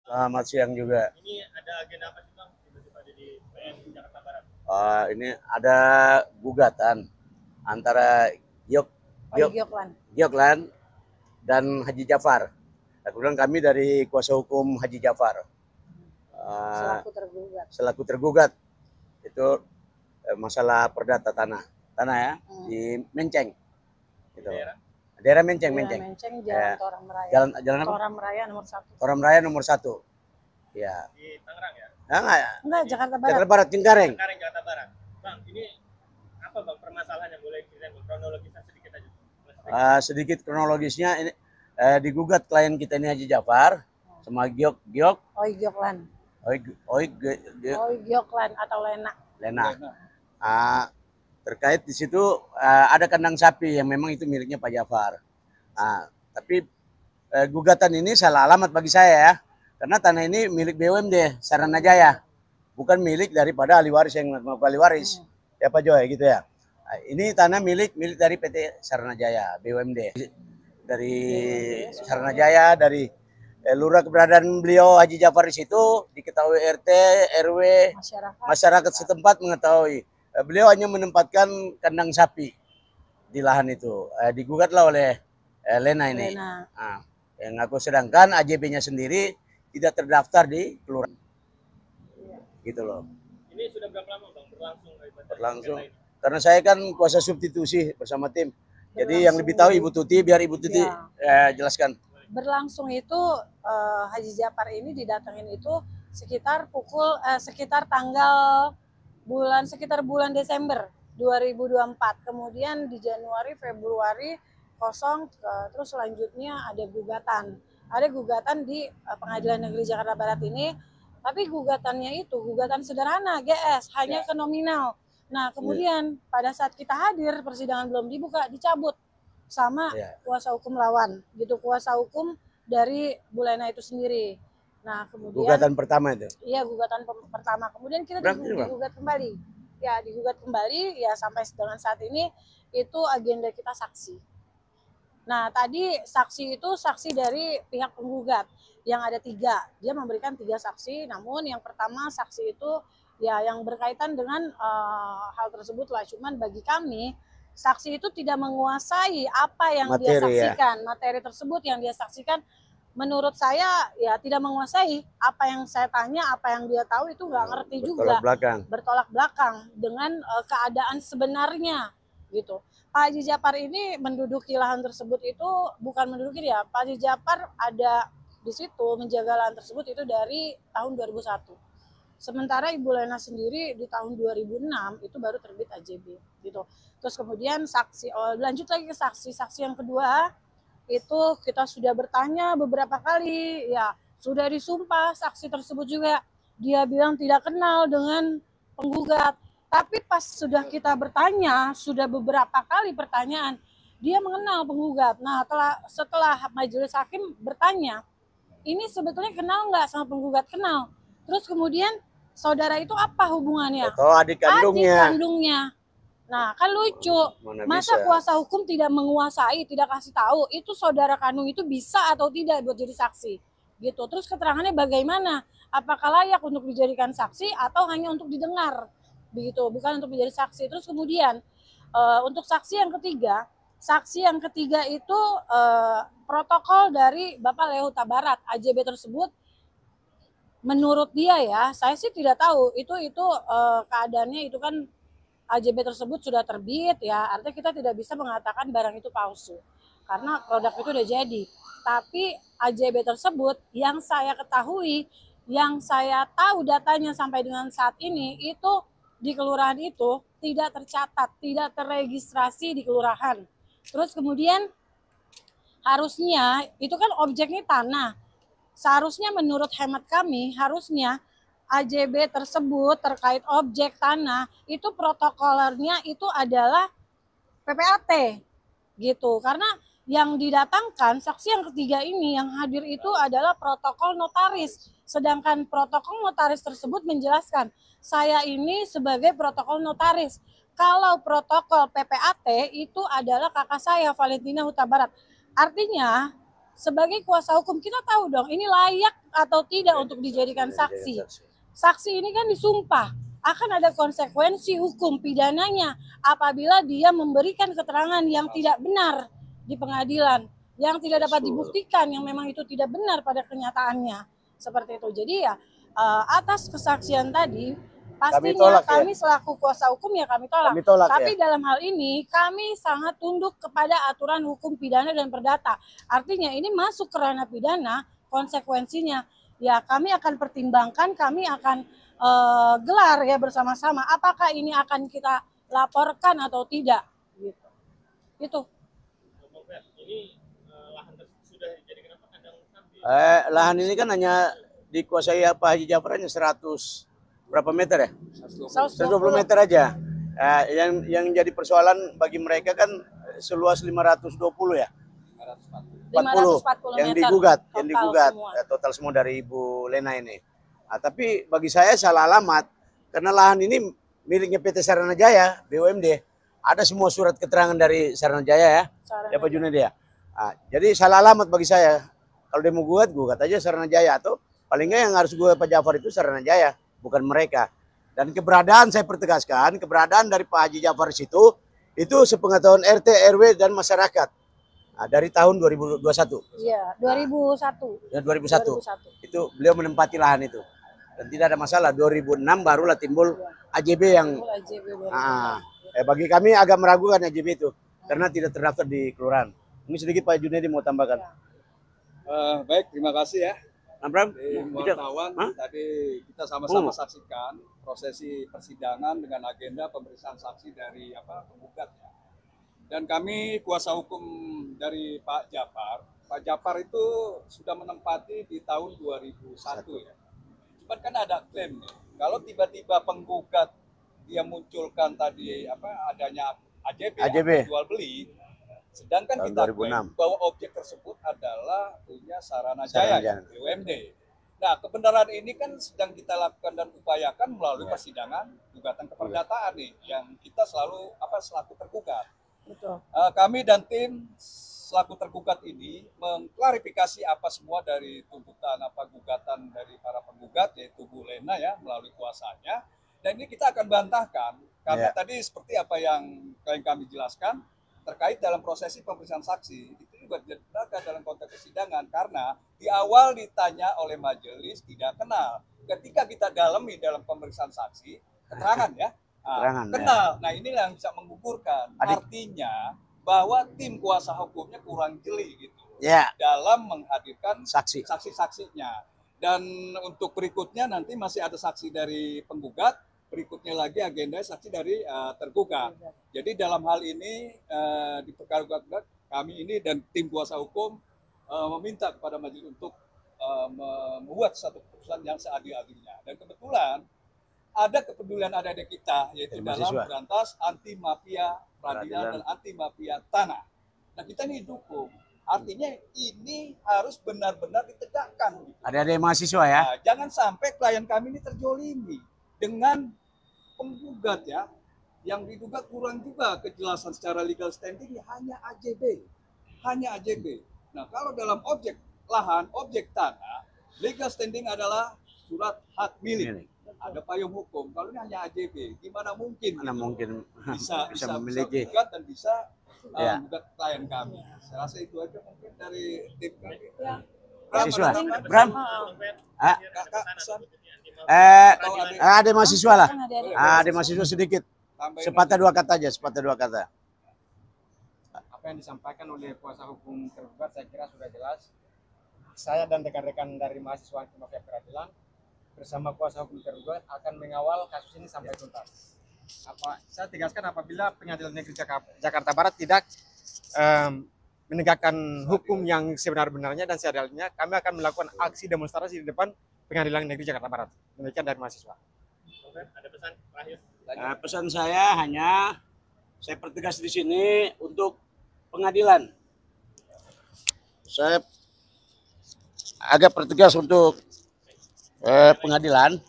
Selamat siang juga. Ini ada agenda apa sih Bang? Tiba-tiba ada di PN Jakarta Barat. Ini ada gugatan antara Giok, Oh, Giok, Yogyakarta. Gioklan dan Haji Jafar. Nah, kemudian kami dari kuasa hukum Haji Jafar Selaku tergugat. selaku tergugat itu masalah perdata tanah ya di Menceng, gitu. Daerah. Daerah Menceng, Daerah Menceng. Menceng, Jalan Toram Raya. Jalan apa? Toram Raya nomor 1. Toram Raya nomor 1. Ya. Di Tangerang ya? Enggak, Enggak, Jakarta Barat. Jakarta Barat, Cengkareng. Cengkareng, Jakarta Barat. Bang, ini apa Bang permasalahannya? Boleh ceritain Bang, kronologisnya sedikit aja. Sedikit kronologisnya ini digugat klien kita ini Haji Jafar sama Giok Oh, Yogyakarta. Oh, Yogyakarta atau Lena. Terkait di situ ada kandang sapi yang memang itu miliknya Pak Jafar. Tapi gugatan ini salah alamat bagi saya ya, karena tanah ini milik BUMD Saranajaya, bukan milik daripada ahli waris yang mengaku ahli waris. Ya Pak Joy gitu ya. Ini tanah milik dari PT Saranajaya BUMD, dari Saranajaya, dari lurah keberadaan beliau Haji Jafar di situ diketahui RT, RW, masyarakat setempat mengetahui. Beliau hanya menempatkan kandang sapi di lahan itu. Digugatlah oleh Lena ini. Yang aku sedangkan AJB-nya sendiri tidak terdaftar di kelurahan. Gitu loh. Ini sudah berapa lama Bang berlangsung? Karena saya kan kuasa substitusi bersama tim. Jadi yang lebih tahu Ibu Tuti, biar Ibu Tuti jelaskan. Berlangsung itu Haji Jafar ini didatengin itu sekitar sekitar bulan Desember 2024. Kemudian di Januari, Februari kosong, terus selanjutnya ada gugatan. Ada gugatan di Pengadilan Negeri Jakarta Barat ini, tapi gugatannya itu gugatan sederhana, GS, hanya ke nominal. Nah, kemudian pada saat kita hadir, persidangan belum dibuka, dicabut sama kuasa hukum lawan, gitu, kuasa hukum dari Bu Lena itu sendiri. Nah, kemudian gugatan pertama itu. Iya, gugatan pertama. Kemudian kita digugat kembali. Ya, digugat kembali ya sampai dengan saat ini itu agenda kita saksi. Nah, tadi saksi itu saksi dari pihak penggugat yang ada 3. Dia memberikan 3 saksi, namun yang pertama saksi itu ya yang berkaitan dengan hal tersebut lah. Cuman bagi kami saksi itu tidak menguasai apa yang dia saksikan, materi tersebut yang dia saksikan. Menurut saya ya tidak menguasai apa yang saya tanya, apa yang dia tahu itu nggak ngerti juga, bertolak belakang dengan keadaan sebenarnya gitu. Pak Haji Jafar ini menduduki lahan tersebut itu bukan menduduki dia, Pak Haji Jafar ada di situ menjaga lahan tersebut itu dari tahun 2001. Sementara Ibu Lena sendiri di tahun 2006 itu baru terbit AJB gitu. Terus kemudian saksi, lanjut lagi ke saksi yang kedua. Itu kita sudah bertanya beberapa kali, ya sudah disumpah saksi tersebut juga, dia bilang tidak kenal dengan penggugat. Tapi pas sudah kita bertanya, sudah beberapa kali pertanyaan, dia mengenal penggugat. Nah, setelah majelis hakim bertanya, ini sebetulnya kenal nggak sama penggugat? Kenal. Terus kemudian saudara itu apa hubungannya? Adik kandungnya. Nah, kan lucu. Masa kuasa hukum tidak menguasai, tidak kasih tahu itu saudara kandung itu bisa atau tidak buat jadi saksi. Gitu. Terus keterangannya bagaimana? Apakah layak untuk dijadikan saksi atau hanya untuk didengar? Begitu, bukan untuk menjadi saksi. Terus kemudian untuk saksi yang ketiga itu protokol dari Bapak Leo Huta Barat, AJB tersebut. Menurut dia ya, saya sih tidak tahu itu keadaannya itu kan AJB tersebut sudah terbit ya, artinya kita tidak bisa mengatakan barang itu palsu karena produk itu udah jadi. Tapi AJB tersebut yang saya ketahui, yang saya tahu datanya sampai dengan saat ini itu di kelurahan itu tidak tercatat, tidak terregistrasi di kelurahan. Terus kemudian harusnya itu kan objeknya tanah. Seharusnya menurut hemat kami harusnya AJB tersebut terkait objek tanah itu protokolernya itu adalah PPAT gitu, karena yang didatangkan saksi yang ketiga ini yang hadir itu adalah protokol notaris, sedangkan protokol notaris tersebut menjelaskan saya ini sebagai protokol notaris, kalau protokol PPAT itu adalah kakak saya Valentina Huta Barat. Artinya sebagai kuasa hukum kita tahu dong ini layak atau tidak untuk dijadikan saksi. Saksi ini kan disumpah, akan ada konsekuensi hukum pidananya apabila dia memberikan keterangan yang tidak benar di pengadilan, yang tidak dapat dibuktikan, yang memang itu tidak benar pada kenyataannya. Seperti itu. Jadi ya atas kesaksian tadi pastinya kami selaku kuasa hukum ya kami tolak. Tapi dalam hal ini kami sangat tunduk kepada aturan hukum pidana dan perdata. Artinya ini masuk ke ranah pidana, konsekuensinya ya kami akan pertimbangkan, kami akan gelar ya bersama-sama apakah ini akan kita laporkan atau tidak gitu. Itu. Ini lahan tersebut sudah dijadikan apa kandang sapi? Lahan ini kan hanya dikuasai Pak Haji Jafar hanya 100 berapa meter ya? 120 meter aja. Yang jadi persoalan bagi mereka kan seluas 520 ya. 540 yang digugat, total semua dari Ibu Lena ini. Nah, tapi bagi saya salah alamat karena lahan ini miliknya PT Saranajaya BUMD. Ada semua surat keterangan dari Saranajaya ya. Ya Pak Junaidi ya. Nah, jadi salah alamat bagi saya. Kalau dia mau gugat aja Saranajaya atau paling nggak yang harus gugat Pak Jafar itu Saranajaya, bukan mereka. Dan keberadaan saya pertegaskan, keberadaan dari Pak Haji Jafar itu sepengetahuan RT, RW dan masyarakat. Nah, dari tahun 2021. Iya, 2001. Ya, 2001. Itu beliau menempati lahan itu. Dan tidak ada masalah. 2006 barulah timbul AJB yang bagi kami agak meragukan AJB itu karena tidak terdaftar di kelurahan. Ini sedikit Pak Junaidi mau tambahkan. Baik, terima kasih ya. Abram, wartawan tadi kita sama-sama saksikan prosesi persidangan dengan agenda pemeriksaan saksi dari penggugat ya. Dan kami kuasa hukum dari Pak Jafar itu sudah menempati di tahun 2001 ya. Cuman kan ada klaim nih, kalau tiba-tiba penggugat dia munculkan tadi adanya AJB. Jual beli, sedangkan kita klaim bahwa objek tersebut adalah punya Saranajaya BUMD. Nah, kebenaran ini kan sedang kita lakukan dan upayakan melalui persidangan gugatan keperdataan nih, yang kita selalu selaku tergugat. Betul. Kami dan tim selaku tergugat ini mengklarifikasi apa semua dari tuntutan gugatan dari para penggugat yaitu Bu Lena ya melalui kuasanya, dan ini kita akan bantahkan karena tadi seperti apa yang kami jelaskan terkait dalam prosesi pemeriksaan saksi itu juga tidak dalam konteks persidangan karena di awal ditanya oleh majelis tidak kenal, ketika kita dalami dalam pemeriksaan saksi keterangan ya kenal. Nah inilah yang bisa menggugurkan. Artinya bahwa tim kuasa hukumnya kurang jeli gitu dalam menghadirkan saksi-saksinya. Dan untuk berikutnya nanti masih ada saksi dari penggugat, berikutnya lagi agenda saksi dari tergugat. Jadi dalam hal ini di perkara gugat kami ini dan tim kuasa hukum meminta kepada majelis untuk membuat satu keputusan yang seadil-adilnya. Dan kebetulan ada kepedulian adik-adik kita yaitu dalam berantas anti mafia peradilan dan anti mafia tanah. Nah kita ini dukung. Artinya ini harus benar-benar ditegakkan. Gitu. Ada mahasiswa ya. Nah, jangan sampai klien kami ini terjolimi dengan penggugat ya, yang diduga kurang juga kejelasan secara legal standing hanya AJB, Nah kalau dalam objek lahan, objek tanah, legal standing adalah surat hak milik. Ada payung hukum. Kalau ini hanya AJB, gimana mungkin? Bisa memiliki dan bisa menggugat klien kami. Saya rasa itu aja mungkin dari tim kami. Bram, ada mahasiswa lah. Ada mahasiswa sedikit. Sepatah dua kata aja, Apa yang disampaikan oleh kuasa hukum tergugat saya kira sudah jelas. Saya dan rekan-rekan dari mahasiswa anti mafia peradilan bersama kuasa hukum tergugat akan mengawal kasus ini sampai tuntas. Saya tegaskan apabila Pengadilan Negeri Jakarta Barat tidak menegakkan hukum yang sebenar-benarnya dan seadil-adilnya, kami akan melakukan aksi demonstrasi di depan Pengadilan Negeri Jakarta Barat. Demikian dari mahasiswa. Ada pesan terakhir? Pesan saya hanya saya pertegas di sini untuk pengadilan. Saya agak pertegas untuk pengadilan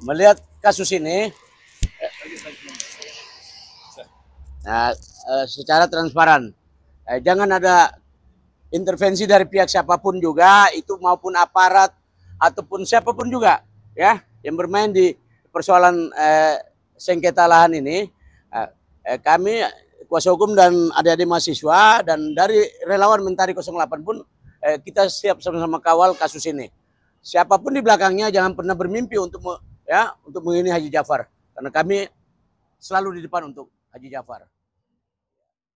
melihat kasus ini secara transparan. Jangan ada intervensi dari pihak siapapun juga, itu maupun aparat ataupun siapapun juga ya yang bermain di persoalan sengketa lahan ini, kami kuasa hukum dan adik-adik mahasiswa dan dari relawan Mentari 08 pun kita siap sama-sama kawal kasus ini. Siapapun di belakangnya jangan pernah bermimpi untuk untuk menghina Haji Jafar, karena kami selalu di depan untuk Haji Jafar.